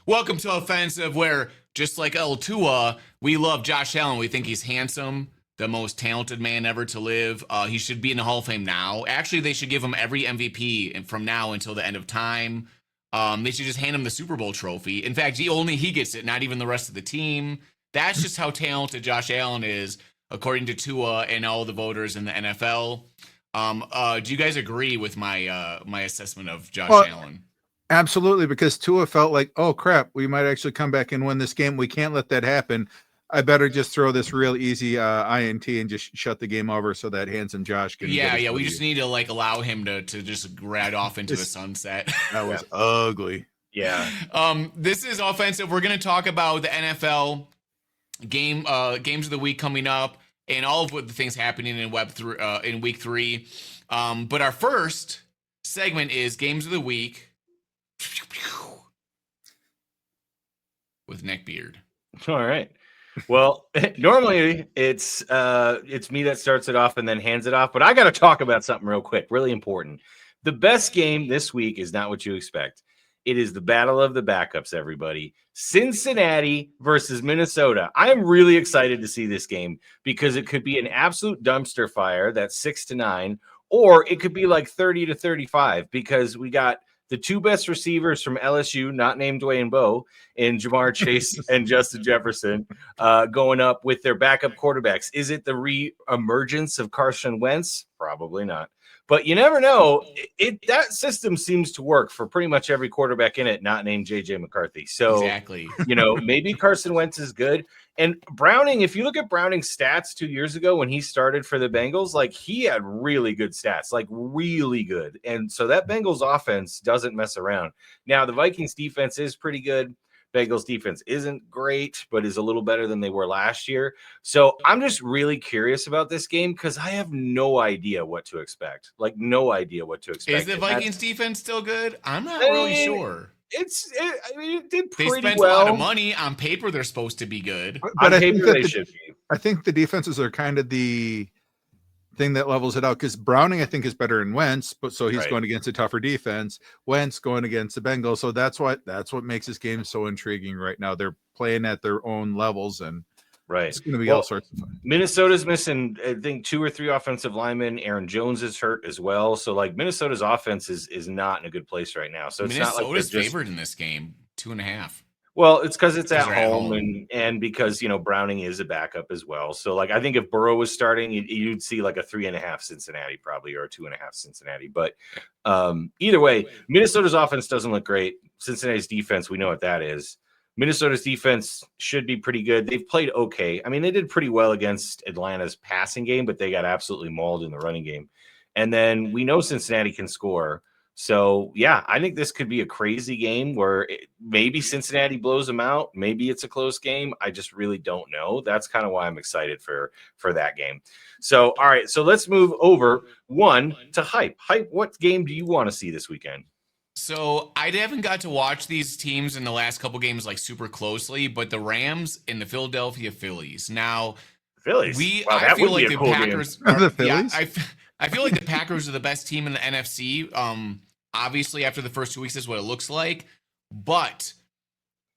Welcome to Offensive, where just like El Tua, we love Josh Allen. We think he's handsome, the most talented man ever to live. He should be in the Hall of Fame now. Actually, they should give him every MVP from now until the end of time. They should just hand him the Super Bowl trophy. In fact, he gets it, not even the rest of the team. That's just how talented Josh Allen is, according to Tua and all the voters in the NFL. Do you guys agree with my assessment of Josh Allen? Absolutely, because Tua felt like, oh crap, we might actually come back and win this game. We can't let that happen. I better just throw this real easy INT and just shut the game over so that Handsome Josh can. Yeah. We just need to allow him to just ride off into the sunset. That was ugly. Yeah. This is Offensive. We're going to talk about the NFL games of the week coming up and all of what the things happening in week 3. But our first segment is games of the week with Nick Beard. All right. Well, normally it's me that starts it off and then hands it off, but I got to talk about something real quick, really important. The best game this week is not what you expect. It is the battle of the backups, everybody. Cincinnati versus Minnesota. I'm really excited to see this game because it could be an absolute dumpster fire that's 6-9, or it could be like 30-35 because we got the two best receivers from LSU, not named Dwayne Bowe, and Jamar Chase and Justin Jefferson going up with their backup quarterbacks. Is it the re-emergence of Carson Wentz? Probably not. But you never know. That system seems to work for pretty much every quarterback in it, not named J.J. McCarthy. So, exactly. Maybe Carson Wentz is good. And Browning, if you look at Browning's stats 2 years ago when he started for the Bengals, like he had really good stats, like really good. And so that Bengals offense doesn't mess around. Now, the Vikings defense is pretty good. Bengals defense isn't great, but is a little better than they were last year. So I'm just really curious about this game because I have no idea what to expect. Like, no idea what to expect. Is the Vikings defense still good? I'm not really sure. It did pretty well. They spent a lot of money. On paper, they're supposed to be good. But on paper, they should be. I think the defenses are kind of the thing that levels it out because Browning, I think, is better than Wentz, but so he's going against a tougher defense. Wentz going against the Bengals, so that's what makes this game so intriguing right now. They're playing at their own levels, and it's going to be all sorts of fun. Minnesota's missing, I think, 2 or 3 offensive linemen. Aaron Jones is hurt as well, so like Minnesota's offense is not in a good place right now. So it's not like Minnesota's favored in this game, 2.5. Well, it's because it's at home and because, Browning is a backup as well. So, like, I think if Burrow was starting, you'd see like a 3.5 Cincinnati probably or a 2.5 Cincinnati. But either way, Minnesota's offense doesn't look great. Cincinnati's defense, we know what that is. Minnesota's defense should be pretty good. They've played okay. I mean, they did pretty well against Atlanta's passing game, but they got absolutely mauled in the running game. And then we know Cincinnati can score. So, yeah, I think this could be a crazy game where maybe Cincinnati blows them out. Maybe it's a close game. I just really don't know. That's kind of why I'm excited for that game. So, all right, so let's move over to Hype. Hype, what game do you want to see this weekend? So I haven't got to watch these teams in the last couple games like super closely, but the Rams and the Philadelphia Phillies. Now, Phillies. I feel like the Packers are, the Phillies. Yeah, I feel like the Packers are the best team in the NFC. Obviously, after the first 2 weeks, is what it looks like. But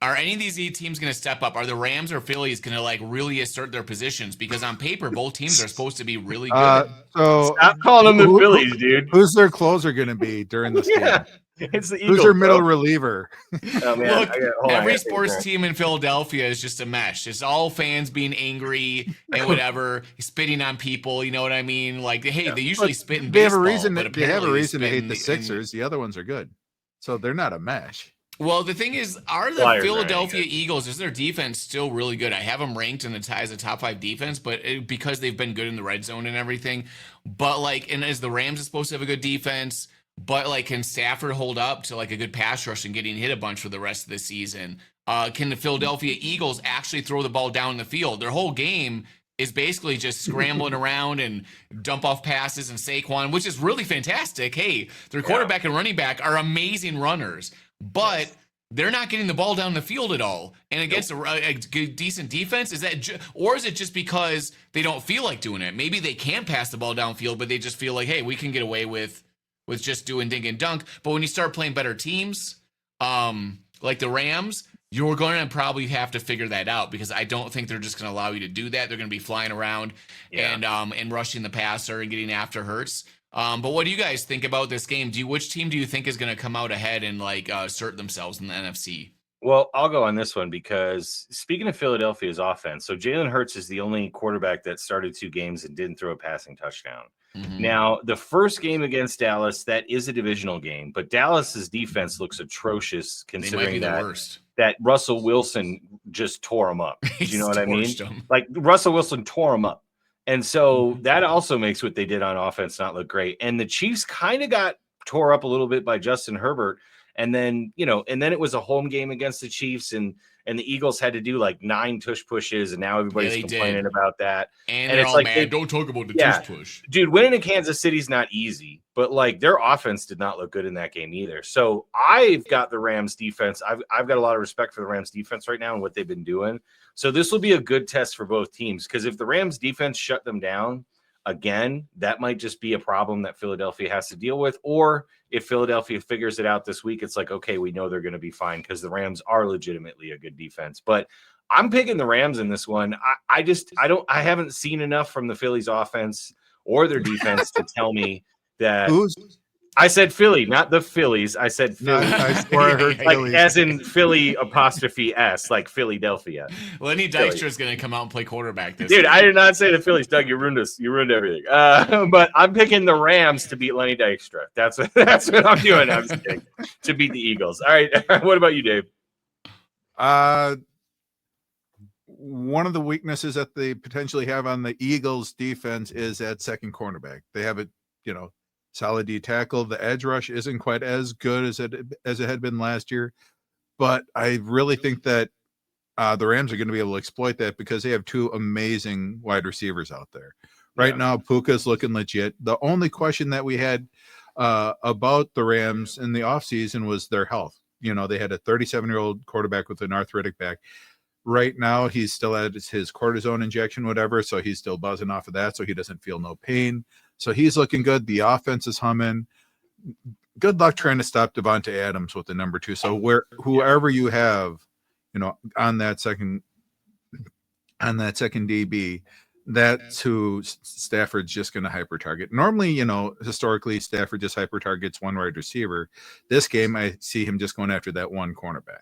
are any of these teams going to step up? Are the Rams or Phillies going to like really assert their positions? Because on paper, both teams are supposed to be really good. So stop calling them the Phillies, dude. Who's their closer going to be during this game? It's the Eagles. Who's their middle reliever? Oh, man. Look, every sports team in Philadelphia is just a mesh. It's all fans being angry and whatever, spitting on people. You know what I mean? Like, hey, they usually spit in baseball. They have a reason to hate the Sixers. The other ones are good, so they're not a mesh. Well, the thing is, are the Philadelphia Eagles, is their defense still really good? I have them ranked in as a top 5 defense, but because they've been good in the red zone and everything. But like, and as the Rams is supposed to have a good defense, but like, can Stafford hold up to like a good pass rush and getting hit a bunch for the rest of the season? Can the Philadelphia Eagles actually throw the ball down the field? Their whole game is basically just scrambling around and dump off passes and Saquon, which is really fantastic. Hey, their quarterback and running back are amazing runners, but they're not getting the ball down the field at all. And against a decent defense, is that, or is it just because they don't feel like doing it? Maybe they can pass the ball downfield, but they just feel like, hey, we can get away with just doing dink and dunk. But when you start playing better teams, like the Rams, You're going to probably have to figure that out because I don't think they're just going to allow you to do that. They're going to be flying around and rushing the passer and getting after Hurts. But what do you guys think about this game? Which team do you think is going to come out ahead and like assert themselves in the NFC? Well, I'll go on this one because speaking of Philadelphia's offense, so Jalen Hurts is the only quarterback that started 2 games and didn't throw a passing touchdown. Now, the first game against Dallas, that is a divisional game, but Dallas's defense looks atrocious considering that Russell Wilson just tore him up. You know what I mean? Like Russell Wilson tore him up. And so that also makes what they did on offense not look great. And the Chiefs kind of got tore up a little bit by Justin Herbert. And then, it was a home game against the Chiefs and the Eagles had to do like 9 tush pushes. And now everybody's complaining about that. And it's like, mad. Don't talk about the tush push. Dude, winning in Kansas City is not easy, but like their offense did not look good in that game either. So I've got the Rams defense. I've got a lot of respect for the Rams defense right now and what they've been doing. So this will be a good test for both teams because if the Rams defense shut them down, again, that might just be a problem that Philadelphia has to deal with. Or if Philadelphia figures it out this week, it's like, okay, we know they're going to be fine because the Rams are legitimately a good defense. But I'm picking the Rams in this one. I haven't seen enough from the Phillies offense or their defense to tell me that. I said Philly, not the Phillies. I said Philly. No, I swore I heard like, Phillies. as in Philly apostrophe S, like Philadelphia. Lenny Dykstra is going to come out and play quarterback this Dude, week. I did not say the Phillies. Doug, you ruined us. You ruined everything. But I'm picking the Rams to beat Lenny Dykstra. That's what I'm doing. I'm just kidding. To beat the Eagles. All right. What about you, Dave? One of the weaknesses that they potentially have on the Eagles defense is at second cornerback. They have a, solid D tackle. The edge rush isn't quite as good as it had been last year, but I really think that the Rams are going to be able to exploit that because they have 2 amazing wide receivers out there. Right now, Puka's looking legit. The only question that we had about the Rams in the offseason was their health. They had a 37-year-old quarterback with an arthritic back. Right now, he's still at his cortisone injection, whatever, so he's still buzzing off of that, so he doesn't feel no pain. So he's looking good. The offense is humming. Good luck trying to stop Devontae Adams with the number 2. So whoever you have, on that second DB, that's who Stafford's just going to hyper target. Normally, historically, Stafford just hyper targets one wide receiver. This game, I see him just going after that one cornerback.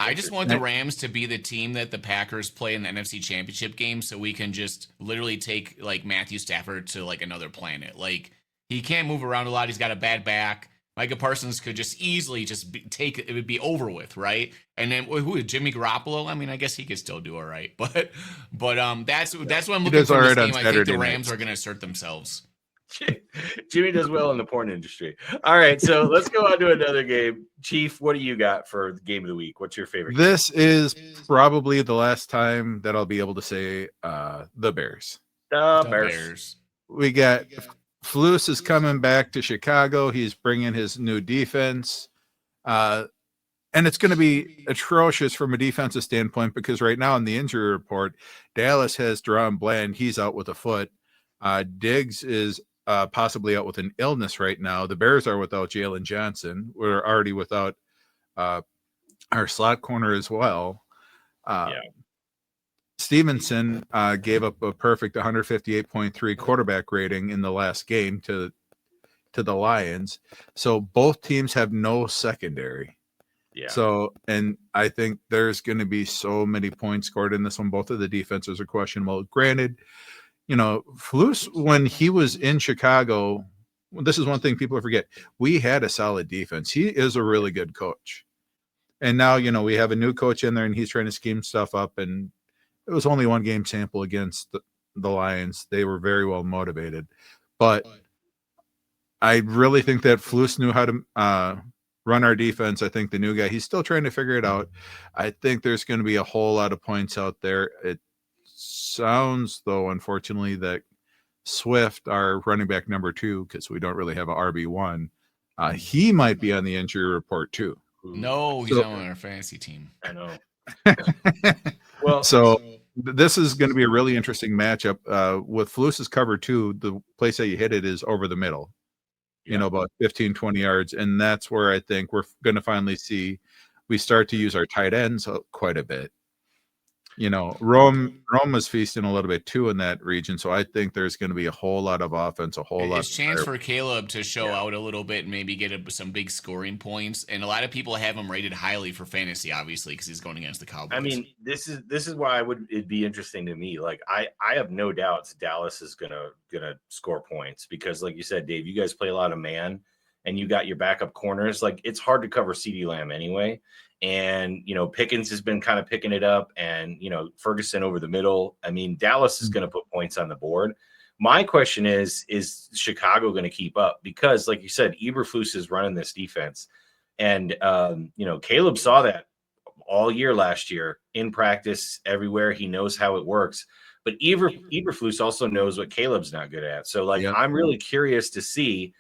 I just want the Rams to be the team that the Packers play in the NFC Championship game so we can just literally take like Matthew Stafford to like another planet. Like he can't move around a lot. He's got a bad back. Micah Parsons could just easily it would be over with, right? And then who is Jimmy Garoppolo? I mean, I guess he could still do all right. But that's what I'm looking for in this game. I think the Rams are going to assert themselves. Jimmy does well in the porn industry. All right, so let's go on to another game. Chief, what do you got for the game of the week? What's your favorite game? This is probably the last time that I'll be able to say the Bears. The Bears. We got Flus is coming back to Chicago. He's bringing his new defense. And it's going to be atrocious from a defensive standpoint because right now in the injury report, Dallas has Deron Bland. He's out with a foot. Diggs is possibly out with an illness right now. The Bears are without Jalen Johnson. We're already without our slot corner as well. Stevenson gave up a perfect 158.3 quarterback rating in the last game to the Lions. So both teams have no secondary. Yeah. So, and I think there's going to be so many points scored in this one. Both of the defenses are questionable. Granted, Flus, when he was in Chicago, this is one thing people forget. We had a solid defense. He is a really good coach. And now, we have a new coach in there and he's trying to scheme stuff up. And it was only one game sample against the Lions. They were very well motivated. But I really think that Flus knew how to run our defense. I think the new guy, he's still trying to figure it out. I think there's going to be a whole lot of points out there. It sounds, though, unfortunately, that Swift, our running back number 2, because we don't really have a RB1, he might be on the injury report too. No, he's on our fantasy team. I know. Well, so this is going to be a really interesting matchup. With Flus's cover 2, the place that you hit it is over the middle, about 15, 20 yards. And that's where I think we're going to finally see we start to use our tight ends quite a bit. You know, Rome is feasting a little bit too in that region, so I think there's going to be a whole lot of offense, a whole lot. It's chance for Caleb to show out a little bit and maybe get some big scoring points. And a lot of people have him rated highly for fantasy, obviously, because he's going against the Cowboys. I mean, this is why it'd be interesting to me. Like, I have no doubts Dallas is gonna score points because, like you said, Dave, you guys play a lot of man, and you got your backup corners. Like, it's hard to cover CeeDee Lamb anyway. And, you know, Pickens has been kind of picking it up and, you know, Ferguson over the middle. I mean, Dallas is going to put points on the board. My question is Chicago going to keep up? Because, like you said, Eberflus is running this defense. And, you know, Caleb saw that all year last year in practice everywhere. He knows how it works. But Eberflus also knows what Caleb's not good at. So, like, I'm really curious to see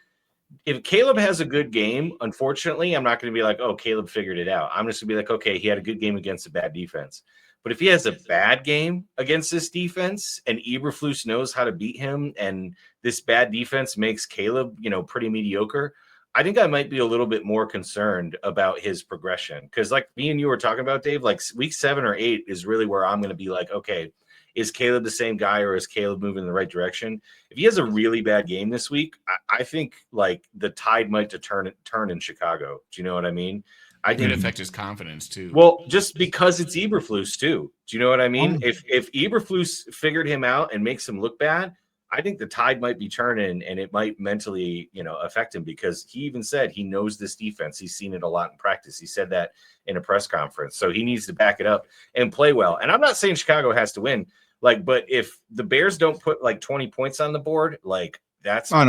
if Caleb has a good game. Unfortunately, I'm not going to be like, oh, Caleb figured it out. I'm just going to be like, okay, he had a good game against a bad defense. But if he has a bad game against this defense and Eberflus knows how to beat him and this bad defense makes Caleb, you know, pretty mediocre, I think I might be a little bit more concerned about his progression. Because like me and you were talking about, Dave, like week 7 or 8 is really where I'm going to be like, okay, is Caleb the same guy or is Caleb moving in the right direction? If he has a really bad game this week, I think like the tide might turn in Chicago. Do you know what I mean? I could affect his confidence too. Well, just because it's Eberflus too. Do you know what I mean? If Eberflus figured him out and makes him look bad, I think the tide might be turning and it might mentally, you know, affect him because he even said he knows this defense. He's seen it a lot in practice. He said that in a press conference. So he needs to back it up and play well. And I'm not saying Chicago has to win. Like, but if the Bears don't put like 20 points on the board, like that's we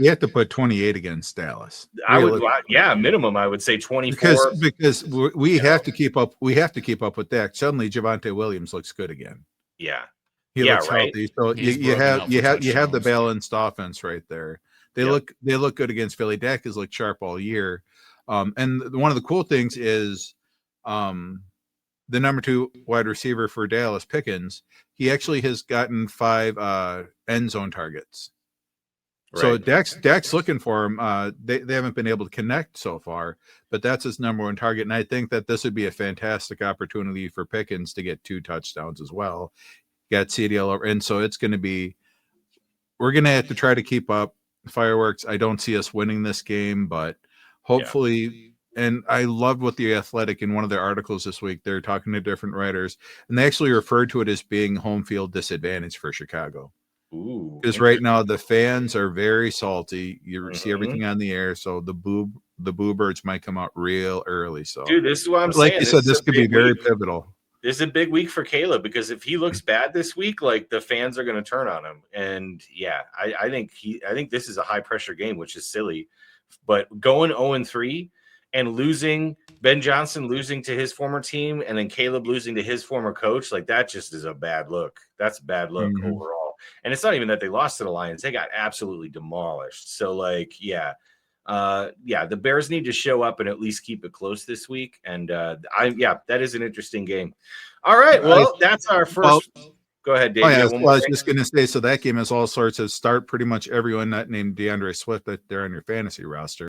have to put 28 against Dallas. Minimum I would say 24 because we have to keep up. We have to keep up with that. Suddenly, Javonte Williams looks good again. Yeah, he looks healthy. So you have the balanced offense right there. They look good against Philly. Dak has looked sharp all year. And one of the cool things is, the number 2 wide receiver for Dallas, Pickens, he actually has gotten 5 end zone targets. Right. So Dak's looking for him. They haven't been able to connect so far, but that's his number 1 target. And I think that this would be a fantastic opportunity for Pickens to get 2 touchdowns as well. Got CDL over. And so it's going to be, we're going to have to try to keep up fireworks. I don't see us winning this game, but hopefully and I loved what the Athletic in one of their articles this week, they're talking to different writers, and they actually referred to it as being home field disadvantage for Chicago. Because right now the fans are very salty. You see everything on the air, so the boo birds might come out real early. So, dude, this is what I'm saying. Like you said, this could be very pivotal. This is a big week for Caleb because if he looks bad this week, like the fans are going to turn on him. And I think this is a high pressure game, which is silly. But going 0-3. And losing, Ben Johnson losing to his former team and then Caleb losing to his former coach, like that just is a bad look. That's a bad look overall. And it's not even that they lost to the Lions. They got absolutely demolished. So, like, the Bears need to show up and at least keep it close this week. And, that is an interesting game. All right, well, that's our first – Go ahead, Dave. I was just going to say, so that game has all sorts of start pretty much everyone not named DeAndre Swift that they're on your fantasy roster.